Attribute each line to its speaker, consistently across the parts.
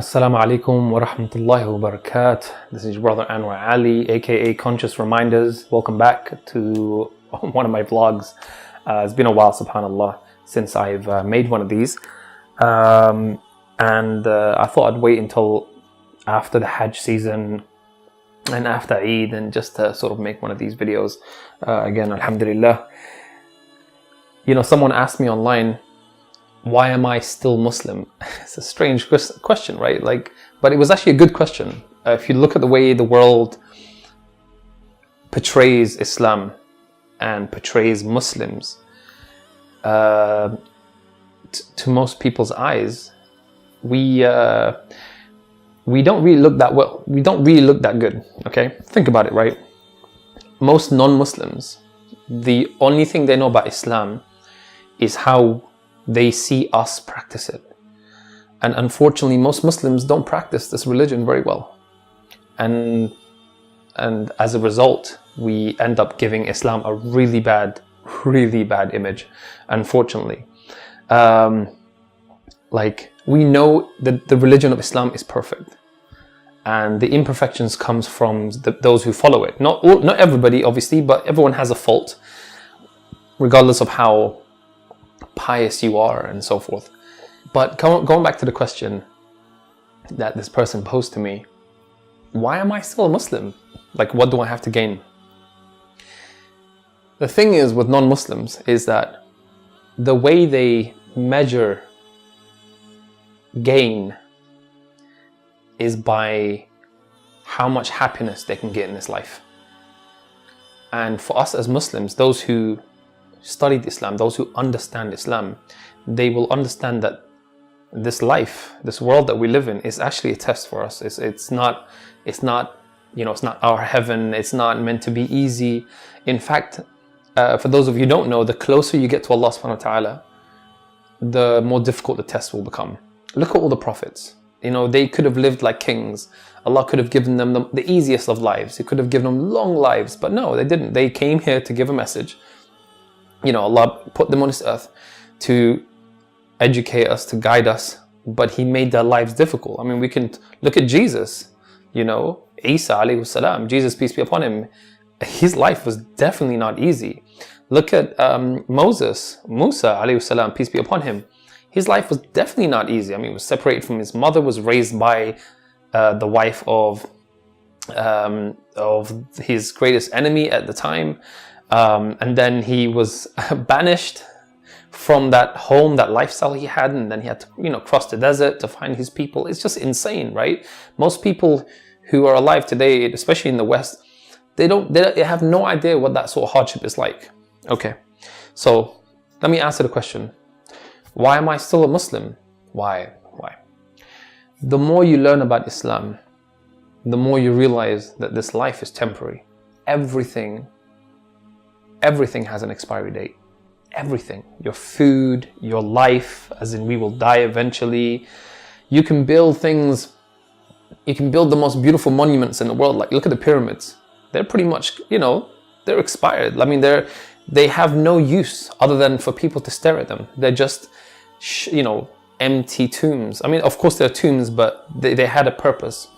Speaker 1: Assalamu alaikum wa rahmatullahi wa barakatuh. This is your brother Anwar Ali, aka Conscious Reminders. Welcome back to one of my vlogs. It's been a while, subhanAllah, since I've made one of these. I thought I'd wait until after the Hajj season and after Eid and just to sort of make one of these videos. Again, alhamdulillah. You know, someone asked me online, why am I still Muslim? It's a strange question, right? But it was actually a good question. If you look at the way the world portrays Islam and portrays Muslims, to most people's eyes, we don't really look that well. We don't really look that good. Okay, think about it, right? Most non-Muslims, the only thing they know about Islam is how they see us practice it. And unfortunately, most Muslims don't practice this religion very well. And as a result, we end up giving Islam a really bad image, unfortunately. We know that the religion of Islam is perfect. And the imperfections comes from those who follow it. Not everybody, obviously, but everyone has a fault, regardless of how pious you are and so forth. But going back to the question that this person posed to me, why am I still a Muslim? What do I have to gain? The thing is with non-Muslims is that the way they measure gain is by how much happiness they can get in this life. And for us as Muslims, those who studied Islam, those who understand Islam, they will understand that this life, this world that we live in, is actually a test for us. It's not our heaven. It's not meant to be easy. In fact, for those of you who don't know, the closer you get to Allah subhanahu wa ta'ala, the more difficult the test will become. Look at all the prophets. You know, they could have lived like kings. Allah could have given them the easiest of lives. He could have given them long lives, but no, they didn't. They came here to give a message. You know, Allah put them on this earth to educate us, to guide us, but He made their lives difficult. I mean, we can look at Jesus, you know, Isa alayhi salam, Jesus, peace be upon him. His life was definitely not easy. Look at Musa alayhi salam, peace be upon him. His life was definitely not easy. I mean, he was separated from his mother, was raised by the wife of his greatest enemy at the time. And then he was banished from that home, that lifestyle he had, and then he had to, cross the desert to find his people. It's just insane, right? Most people who are alive today, especially in the West, they have no idea what that sort of hardship is like. Okay, so let me answer the question. Why am I still a Muslim? Why? The more you learn about Islam, the more you realize that this life is temporary. Everything has an expiry date. Everything. Your food, your life, as in we will die eventually. You can build things, you can build the most beautiful monuments in the world. Like, look at the pyramids. They're pretty much, they're expired. I mean, they have no use other than for people to stare at them. They're just, empty tombs. I mean, of course they're tombs, but they had a purpose.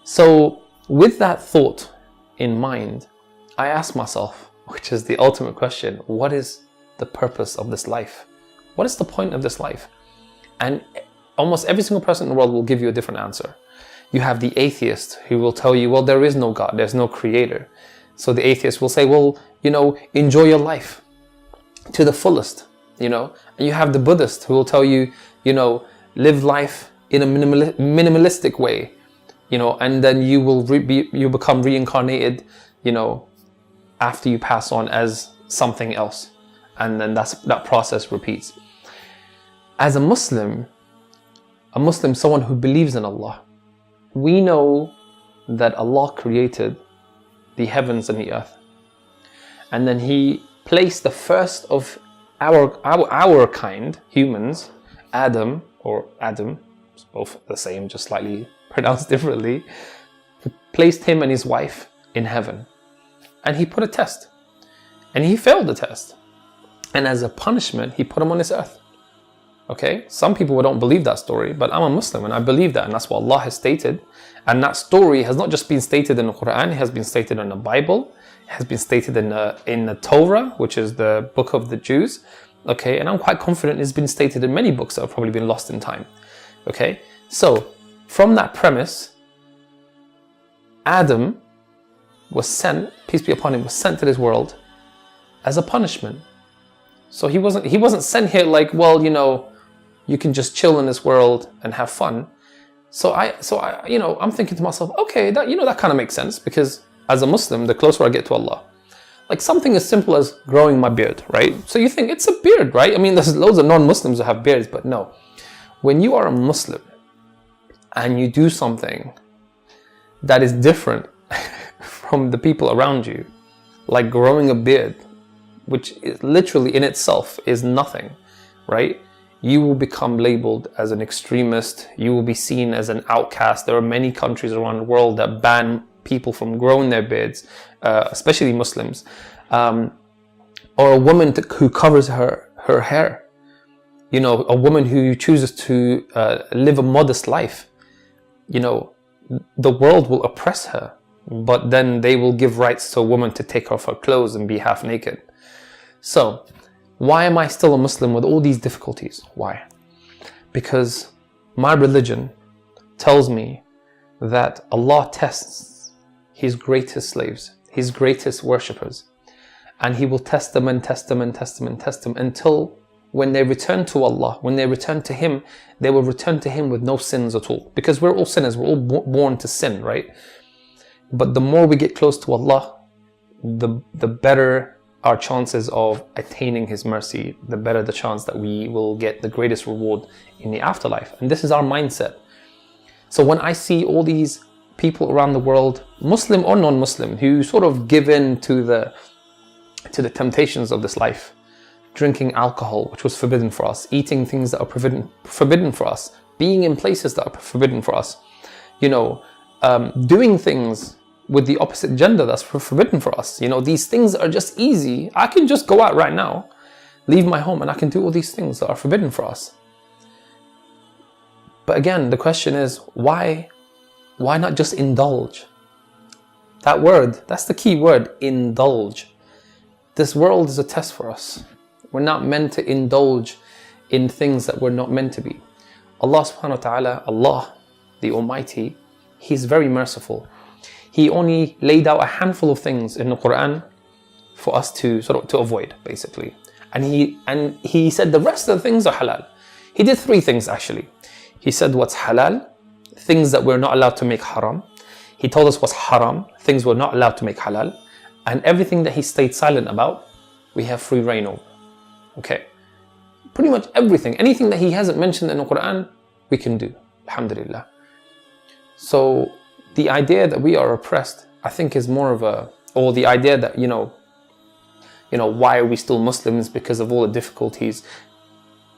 Speaker 1: So with that thought in mind, I asked myself, which is the ultimate question, what is the purpose of this life? What is the point of this life? And almost every single person in the world will give you a different answer. You have the atheist who will tell you, well, there is no God, there's no creator. So the atheist will say, well, enjoy your life to the fullest, And you have the Buddhist who will tell you, live life in a minimalistic way, and then you will you become reincarnated, after you pass on as something else. And then that process repeats. As a Muslim, someone who believes in Allah, we know that Allah created the heavens and the earth. And then He placed the first of our kind, humans, Adam, it's both the same, just slightly pronounced differently, He placed him and his wife in heaven. And He put a test. And he failed the test. And as a punishment, He put him on this earth. Okay, some people don't believe that story, but I'm a Muslim and I believe that, and that's what Allah has stated. And that story has not just been stated in the Quran, it has been stated in the Bible, it has been stated in the Torah, which is the book of the Jews. Okay, and I'm quite confident it's been stated in many books that have probably been lost in time. Okay, so from that premise, Adam was sent, peace be upon him, was sent to this world as a punishment. So he wasn't sent here like, well, you know, you can just chill in this world and have fun. So I, you know, I'm thinking to myself, okay, that, you know, that kind of makes sense, because as a Muslim, the closer I get to Allah, like something as simple as growing my beard, right? So you think it's a beard, right? I mean, there's loads of non-Muslims who have beards, but no. When you are a Muslim and you do something that is different from the people around you, like growing a beard, which is literally in itself is nothing, right? You will become labeled as an extremist. You will be seen as an outcast. There are many countries around the world that ban people from growing their beards, especially Muslims, or a woman who covers her hair. You know, a woman who chooses to live a modest life. You know, the world will oppress her, but then they will give rights to a woman to take off her clothes and be half naked. So, why am I still a Muslim with all these difficulties? Why? Because my religion tells me that Allah tests His greatest slaves, His greatest worshippers, and He will test them and test them and test them and test them until when they return to Allah, when they return to Him, they will return to Him with no sins at all. Because we're all sinners, we're all born to sin, right? But the more we get close to Allah, the better our chances of attaining His mercy, the better the chance that we will get the greatest reward in the afterlife. And this is our mindset. So when I see all these people around the world, Muslim or non-Muslim, who sort of give in to the temptations of this life, drinking alcohol, which was forbidden for us, eating things that are forbidden for us, being in places that are forbidden for us, you know, doing things with the opposite gender that's forbidden for us. You know, these things are just easy. I can just go out right now, leave my home, and I can do all these things that are forbidden for us. But again, the question is, why not just indulge? That word, that's the key word, indulge. This world is a test for us. We're not meant to indulge in things that we're not meant to be. Allah subhanahu wa ta'ala, Allah, the Almighty, He's very merciful. He only laid out a handful of things in the Quran for us to avoid, basically. And he said the rest of the things are halal. He did 3 things actually. He said what's halal, things that we're not allowed to make haram. He told us what's haram, things we're not allowed to make halal. And everything that He stayed silent about, we have free reign over. Okay. Pretty much everything. Anything that He hasn't mentioned in the Quran, we can do. Alhamdulillah. So the idea that we are oppressed, I think is more of or the idea that, you know, why are we still Muslims because of all the difficulties?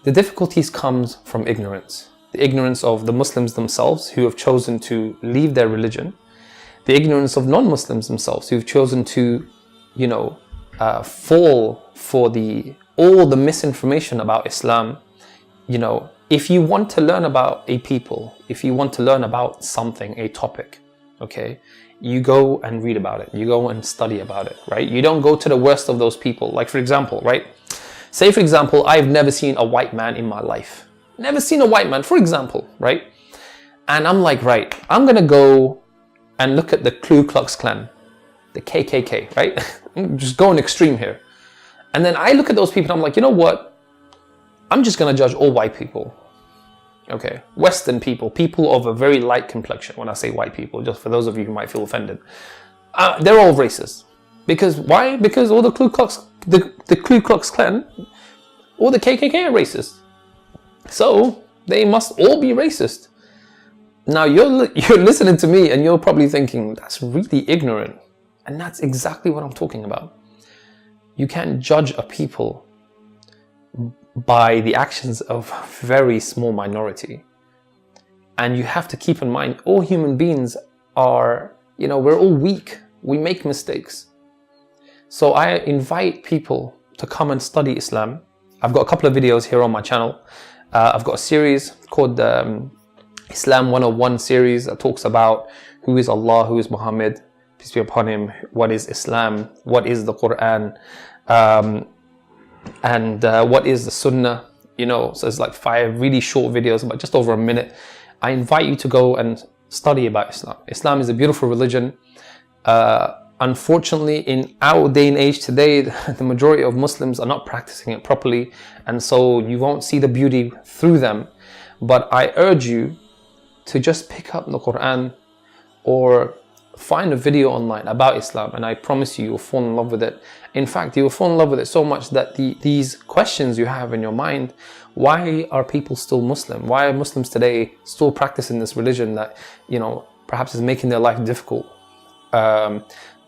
Speaker 1: The difficulties comes from ignorance. The ignorance of the Muslims themselves who have chosen to leave their religion. The ignorance of non-Muslims themselves who've chosen to, you know, fall for all the misinformation about Islam. You know, if you want to learn about a people, if you want to learn about something, a topic, okay, you go and read about it. You go and study about it, right? You don't go to the worst of those people. Like, for example, right? Say, for example, I've never seen a white man in my life. Never seen a white man, for example, right? And I'm like, right, I'm going to go and look at the Ku Klux Klan, the KKK, right? I'm just going extreme here. And then I look at those people and I'm like, you know what? I'm just going to judge all white people. Okay, Western people, people of a very light complexion. When I say white people, just for those of you who might feel offended, they're all racist. Because why? Because all the Ku Klux Klan, all the KKK are racist. So they must all be racist. Now you're listening to me and you're probably thinking that's really ignorant, and that's exactly what I'm talking about. You can't judge a people by the actions of a very small minority. And you have to keep in mind, all human beings are, you know, we're all weak. We make mistakes. So I invite people to come and study Islam. I've got a couple of videos here on my channel. I've got a series called Islam 101 series that talks about who is Allah, who is Muhammad, peace be upon him, what is Islam, what is the Quran, and what is the Sunnah. You know, so it's like 5 really short videos, about just over a minute. I invite you to go and study about Islam. Islam is a beautiful religion. Unfortunately, in our day and age today, the majority of Muslims are not practicing it properly, and so you won't see the beauty through them. But I urge you to just pick up the Quran or find a video online about Islam, and I promise you, you'll fall in love with it. In fact, you will fall in love with it so much that these questions you have in your mind, why are people still Muslim? Why are Muslims today still practicing this religion that, you know, perhaps is making their life difficult?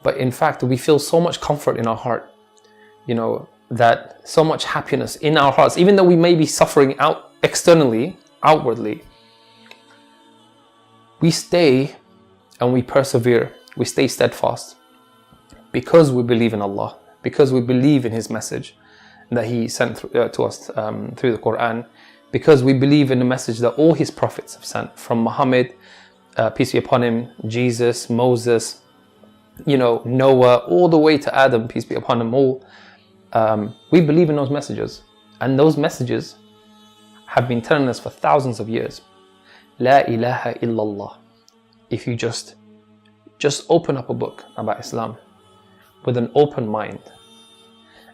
Speaker 1: But in fact, we feel so much comfort in our heart, you know, that so much happiness in our hearts, even though we may be suffering outwardly, we stay and we persevere, we stay steadfast because we believe in Allah, because we believe in His message that He sent to us through the Quran, because we believe in the message that all His prophets have sent, from Muhammad, peace be upon him, Jesus, Moses, you know, Noah, all the way to Adam, peace be upon them all. We believe in those messages, and those messages have been telling us for thousands of years. La ilaha illallah. If you just open up a book about Islam with an open mind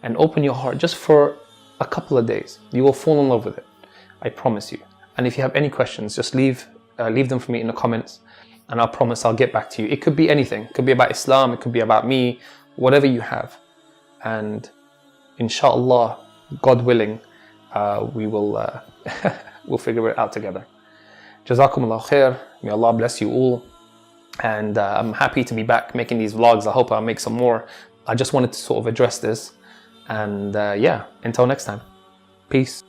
Speaker 1: and open your heart just for a couple of days, you will fall in love with it. I promise you. And if you have any questions, just leave them for me in the comments, and I promise I'll get back to you. It could be anything. It could be about Islam. It could be about me. Whatever you have. And inshallah, God willing, we will we'll figure it out together. Jazakumullah khair. May Allah bless you all. And I'm happy to be back making these vlogs. I hope I'll make some more. I just wanted to sort of address this. And yeah, until next time. Peace.